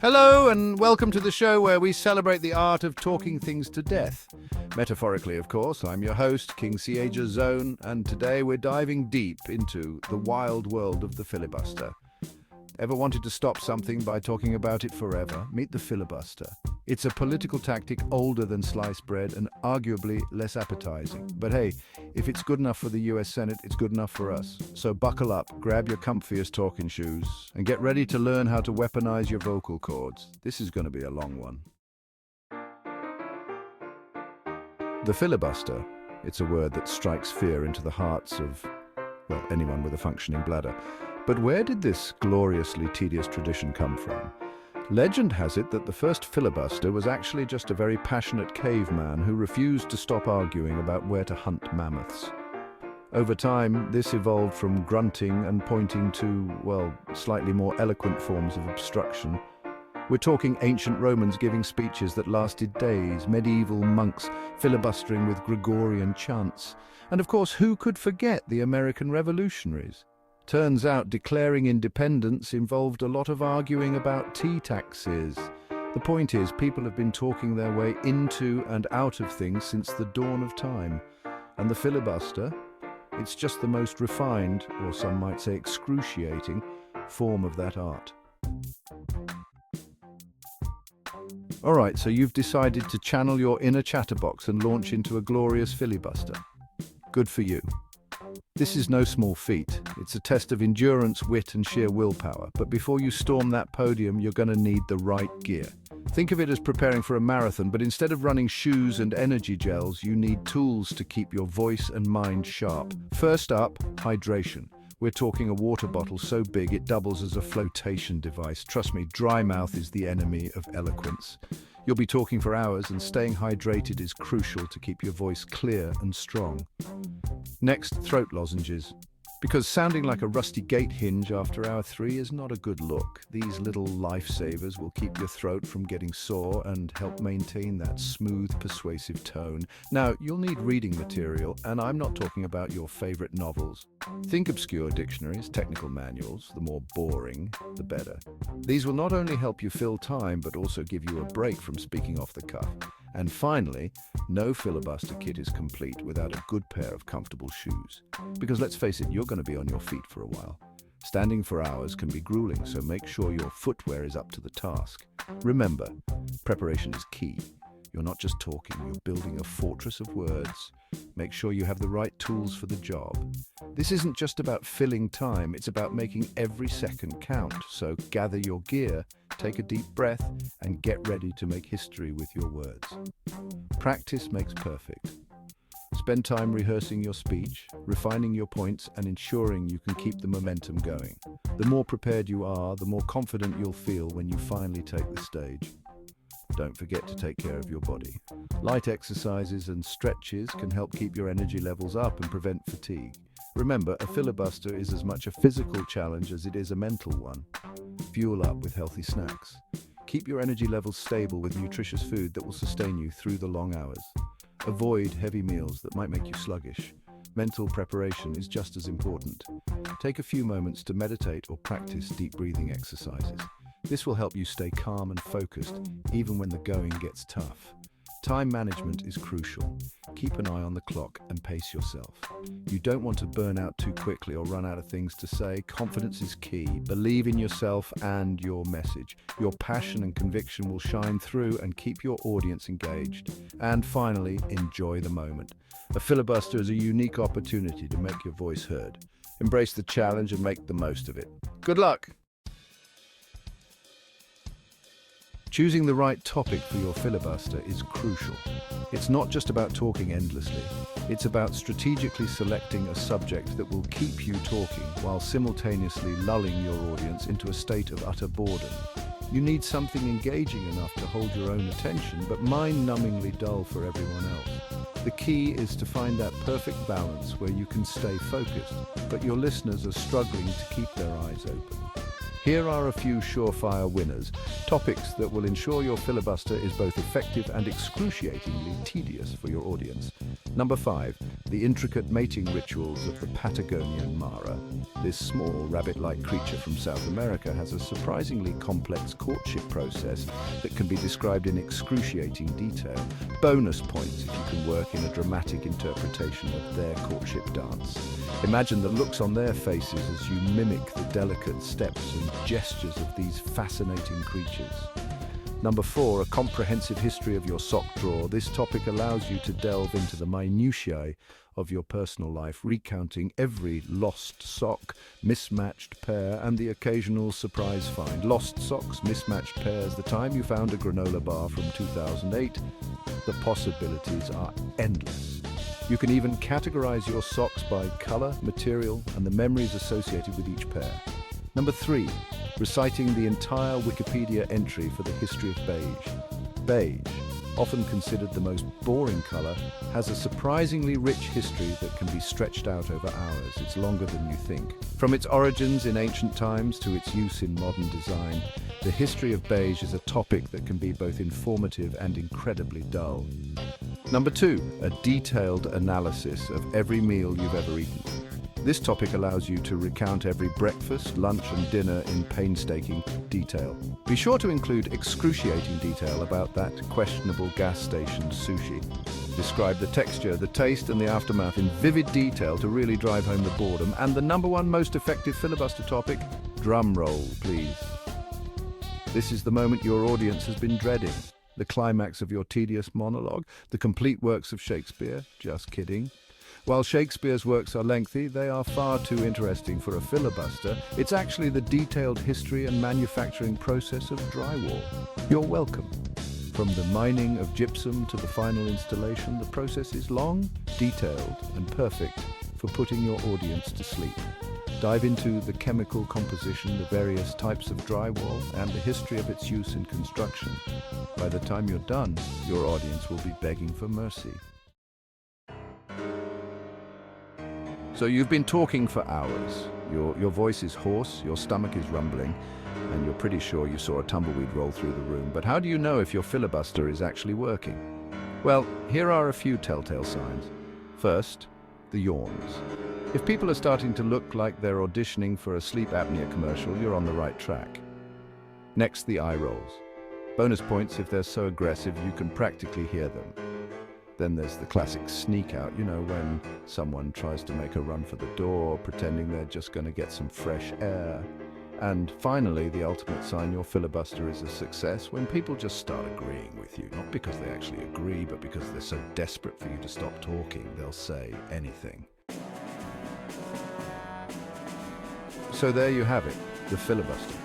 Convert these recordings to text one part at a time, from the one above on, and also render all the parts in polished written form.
Hello and welcome to the show where we celebrate the art of talking things to death. Metaphorically, of course. I'm your host, King Sieger Zone, and today we're diving deep into the wild world of the filibuster. Ever wanted to stop something by talking about it forever? Meet the filibuster. It's a political tactic older than sliced bread and arguably less appetizing. But hey, if it's good enough for the US Senate, it's good enough for us. So buckle up, grab your comfiest talking shoes, and get ready to learn how to weaponize your vocal cords. This is going to be a long one. The filibuster. It's a word that strikes fear into the hearts of, well, anyone with a functioning bladder. But where did this gloriously tedious tradition come from? Legend has it that the first filibuster was actually just a very passionate caveman who refused to stop arguing about where to hunt mammoths. Over time, this evolved from grunting and pointing to, well, slightly more eloquent forms of obstruction. We're talking ancient Romans giving speeches that lasted days, medieval monks filibustering with Gregorian chants, and of course, who could forget the American revolutionaries? Turns out declaring independence involved a lot of arguing about tea taxes. The point is, people have been talking their way into and out of things since the dawn of time. And the filibuster, it's just the most refined, or some might say excruciating, form of that art. Alright, so you've decided to channel your inner chatterbox and launch into a glorious filibuster. Good for you. This is no small feat. It's a test of endurance, wit, and sheer willpower. But before you storm that podium, you're going to need the right gear. Think of it as preparing for a marathon, but instead of running shoes and energy gels, you need tools to keep your voice and mind sharp. First up, hydration. We're talking a water bottle so big it doubles as a flotation device. Trust me, dry mouth is the enemy of eloquence. You'll be talking for hours, and staying hydrated is crucial to keep your voice clear and strong. Next, throat lozenges. Because sounding like a rusty gate hinge after hour 3 is not a good look. These little lifesavers will keep your throat from getting sore and help maintain that smooth, persuasive tone. Now, you'll need reading material, and I'm not talking about your favorite novels. Think obscure dictionaries, technical manuals. The more boring, the better. These will not only help you fill time, but also give you a break from speaking off the cuff. And finally, no filibuster kit is complete without a good pair of comfortable shoes. Because let's face it, you're going to be on your feet for a while. Standing for hours can be grueling, so make sure your footwear is up to the task. Remember, preparation is key. You're not just talking, you're building a fortress of words. Make sure you have the right tools for the job. This isn't just about filling time, it's about making every second count. So gather your gear, take a deep breath, and get ready to make history with your words. Practice makes perfect. Spend time rehearsing your speech, refining your points, and ensuring you can keep the momentum going. The more prepared you are, the more confident you'll feel when you finally take the stage. Don't forget to take care of your body. Light exercises and stretches can help keep your energy levels up and prevent fatigue. Remember, a filibuster is as much a physical challenge as it is a mental one. Fuel up with healthy snacks. Keep your energy levels stable with nutritious food that will sustain you through the long hours. Avoid heavy meals that might make you sluggish. Mental preparation is just as important. Take a few moments to meditate or practice deep breathing exercises. This will help you stay calm and focused, even when the going gets tough. Time management is crucial. Keep an eye on the clock and pace yourself. You don't want to burn out too quickly or run out of things to say. Confidence is key. Believe in yourself and your message. Your passion and conviction will shine through and keep your audience engaged. And finally, enjoy the moment. A filibuster is a unique opportunity to make your voice heard. Embrace the challenge and make the most of it. Good luck! Choosing the right topic for your filibuster is crucial. It's not just about talking endlessly. It's about strategically selecting a subject that will keep you talking while simultaneously lulling your audience into a state of utter boredom. You need something engaging enough to hold your own attention, but mind-numbingly dull for everyone else. The key is to find that perfect balance where you can stay focused, but your listeners are struggling to keep their eyes open. Here are a few surefire winners, topics that will ensure your filibuster is both effective and excruciatingly tedious for your audience. Number 5. The intricate mating rituals of the Patagonian Mara. This small rabbit-like creature from South America has a surprisingly complex courtship process that can be described in excruciating detail. Bonus points if you can work in a dramatic interpretation of their courtship dance. Imagine the looks on their faces as you mimic the delicate steps and gestures of these fascinating creatures. Number 4, a comprehensive history of your sock drawer. This topic allows you to delve into the minutiae of your personal life, recounting every lost sock, mismatched pair, and the occasional surprise find. Lost socks, mismatched pairs, the time you found a granola bar from 2008. The possibilities are endless. You can even categorize your socks by color, material, and the memories associated with each pair. Number 3, reciting the entire Wikipedia entry for the history of beige. Beige, often considered the most boring color, has a surprisingly rich history that can be stretched out over hours. It's longer than you think. From its origins in ancient times to its use in modern design, the history of beige is a topic that can be both informative and incredibly dull. Number 2, a detailed analysis of every meal you've ever eaten. This topic allows you to recount every breakfast, lunch, and dinner in painstaking detail. Be sure to include excruciating detail about that questionable gas station sushi. Describe the texture, the taste, and the aftermath in vivid detail to really drive home the boredom. And the number 1 most effective filibuster topic, drum roll, please. This is the moment your audience has been dreading. The climax of your tedious monologue, the complete works of Shakespeare. Just kidding. While Shakespeare's works are lengthy, they are far too interesting for a filibuster. It's actually the detailed history and manufacturing process of drywall. You're welcome. From the mining of gypsum to the final installation, the process is long, detailed, and perfect for putting your audience to sleep. Dive into the chemical composition, the various types of drywall, and the history of its use in construction. By the time you're done, your audience will be begging for mercy. So you've been talking for hours. Your voice is hoarse, your stomach is rumbling, and you're pretty sure you saw a tumbleweed roll through the room. But how do you know if your filibuster is actually working? Well, here are a few telltale signs. First, the yawns. If people are starting to look like they're auditioning for a sleep apnea commercial, you're on the right track. Next, the eye rolls. Bonus points if they're so aggressive you can practically hear them. Then there's the classic sneak out, when someone tries to make a run for the door, pretending they're just going to get some fresh air. And finally, the ultimate sign your filibuster is a success, when people just start agreeing with you. Not because they actually agree, but because they're so desperate for you to stop talking, they'll say anything. So there you have it, the filibuster.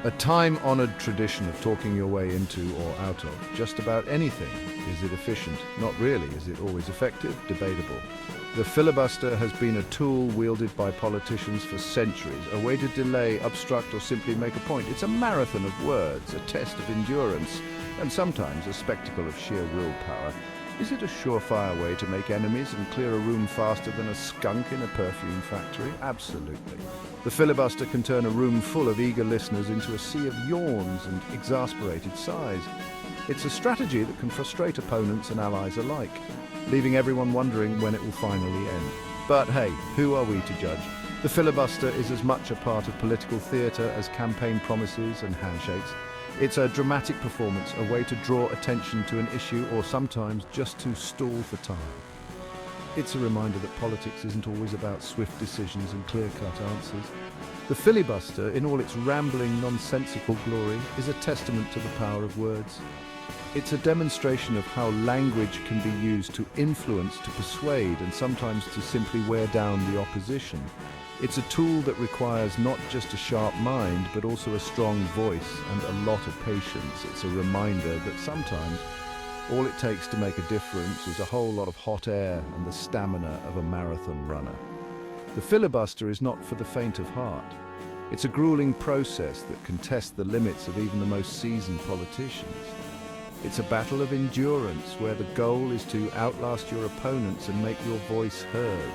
A time-honored tradition of talking your way into or out of just about anything. Is it efficient? Not really. Is it always effective? Debatable. The filibuster has been a tool wielded by politicians for centuries, a way to delay, obstruct, or simply make a point. It's a marathon of words, a test of endurance, and sometimes a spectacle of sheer willpower. Is it a surefire way to make enemies and clear a room faster than a skunk in a perfume factory? Absolutely. The filibuster can turn a room full of eager listeners into a sea of yawns and exasperated sighs. It's a strategy that can frustrate opponents and allies alike, leaving everyone wondering when it will finally end. But hey, who are we to judge? The filibuster is as much a part of political theatre as campaign promises and handshakes. It's a dramatic performance, a way to draw attention to an issue or sometimes just to stall for time. It's a reminder that politics isn't always about swift decisions and clear-cut answers. The filibuster, in all its rambling, nonsensical glory, is a testament to the power of words. It's a demonstration of how language can be used to influence, to persuade, and sometimes to simply wear down the opposition. It's a tool that requires not just a sharp mind, but also a strong voice and a lot of patience. It's a reminder that sometimes all it takes to make a difference is a whole lot of hot air and the stamina of a marathon runner. The filibuster is not for the faint of heart. It's a grueling process that can test the limits of even the most seasoned politicians. It's a battle of endurance where the goal is to outlast your opponents and make your voice heard.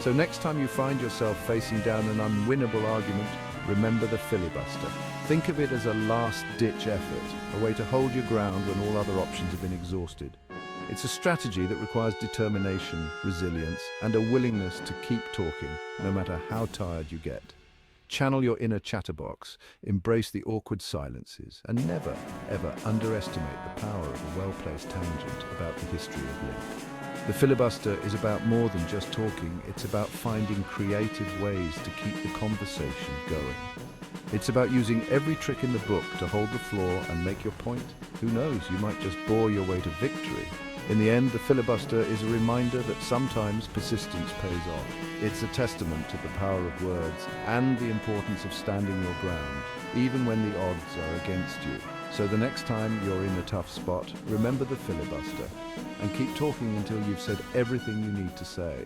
So next time you find yourself facing down an unwinnable argument, remember the filibuster. Think of it as a last-ditch effort, a way to hold your ground when all other options have been exhausted. It's a strategy that requires determination, resilience, and a willingness to keep talking, no matter how tired you get. Channel your inner chatterbox, embrace the awkward silences, and never, ever underestimate the power of a well-placed tangent about the history of living. The filibuster is about more than just talking, it's about finding creative ways to keep the conversation going. It's about using every trick in the book to hold the floor and make your point. Who knows, you might just bore your way to victory. In the end, the filibuster is a reminder that sometimes persistence pays off. It's a testament to the power of words and the importance of standing your ground, even when the odds are against you. So the next time you're in a tough spot, remember the filibuster and keep talking until you've said everything you need to say.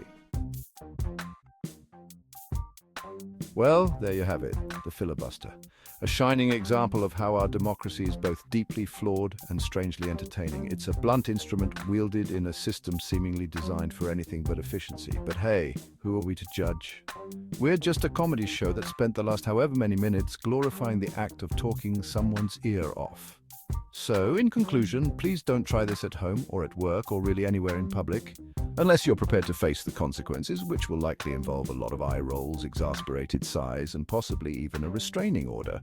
Well, there you have it, the filibuster. A shining example of how our democracy is both deeply flawed and strangely entertaining. It's a blunt instrument wielded in a system seemingly designed for anything but efficiency. But hey, who are we to judge? We're just a comedy show that spent the last however many minutes glorifying the act of talking someone's ear off. So, in conclusion, please don't try this at home or at work or really anywhere in public, unless you're prepared to face the consequences, which will likely involve a lot of eye rolls, exasperated sighs, and possibly even a restraining order.